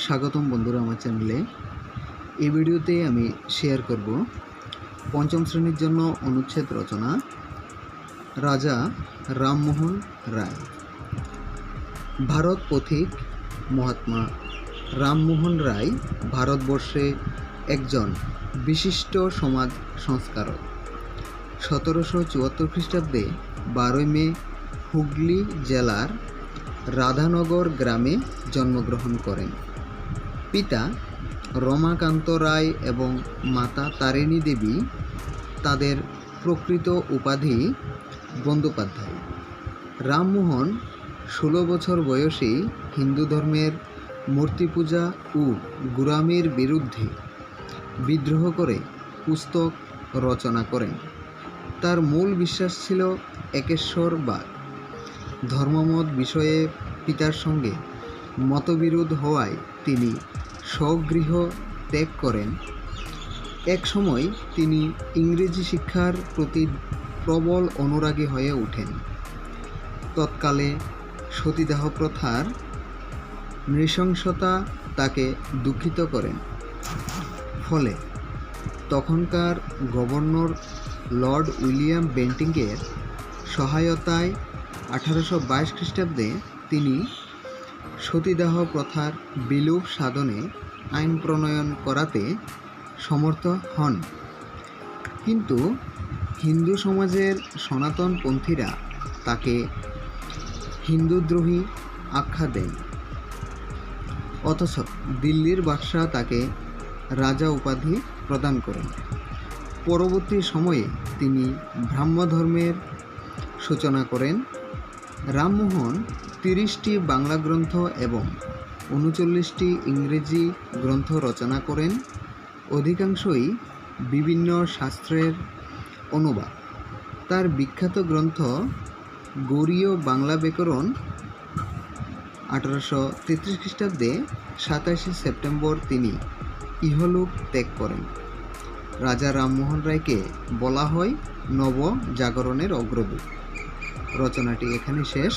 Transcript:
স্বাগতম বন্ধুরা আমার চ্যানেলে। এই ভিডিওতে আমি শেয়ার করব পঞ্চম শ্রেণীর জন্য অনুচ্ছেদ রচনা রাজা রামমোহন রায়। ভারত পথিক মহাত্মা রামমোহন রায় ভারতবর্ষে একজন বিশিষ্ট সমাজ সংস্কারক। 1774 খ্রিস্টাব্দে 12 মে হুগলি জেলার রাধানগর গ্রামে জন্মগ্রহণ করেন। পিতা রমাকান্ত রায় এবং মাতা তারিণী দেবী। তাদের প্রকৃত উপাধি বন্দ্যোপাধ্যায়। রামমোহন 16 বছর বয়সেই হিন্দু ধর্মের মূর্তি পূজা ও গুলামির বিরুদ্ধে বিদ্রোহ করে পুস্তক রচনা করেন। তার মূল বিশ্বাস ছিল একেশ্বরবাদ। ধর্মমত বিষয়ে পিতার সঙ্গে মতবিরোধ হওয়ায় তিনি স্বগৃহ ত্যাগ করেন। এক সময় তিনি ইংরেজি শিক্ষার প্রতি প্রবল অনুরাগী হয়ে ওঠেন। তৎকালে সতীদাহ প্রথার নৃশংসতা তাকে দুঃখিত করেন। ফলে তখনকার গভর্নর লর্ড উইলিয়াম বেন্টিংয়ের সহায়তায় 1822 খ্রিস্টাব্দে তিনি সতীদাহ প্রথার বিলোপ সাধনে আইন প্রণয়ন করাতে সমর্থ হন। কিন্তু হিন্দু সমাজের সনাতনপন্থীরা তাকে হিন্দুদ্রোহী আখ্যা দেন। অথচ দিল্লির বাদশাহ তাকে রাজা উপাধি প্রদান করেন। পরবর্তী সময়ে তিনি ব্রাহ্মধর্মের সূচনা করেন। রামমোহন 30টি বাংলা গ্রন্থ এবং 39টি ইংরেজি গ্রন্থ রচনা করেন। অধিকাংশই বিভিন্ন শাস্ত্রের অনুবাদ। তার বিখ্যাত গ্রন্থ গৌড়ীয় বাংলা ব্যাকরণ 1833 খ্রিস্টাব্দে 27 সেপ্টেম্বর তিনি ইহলোক ত্যাগ করেন। রাজা রামমোহন রায়কে বলা হয় নবজাগরণের অগ্রদূত। রচনাটি এখানে শেষ।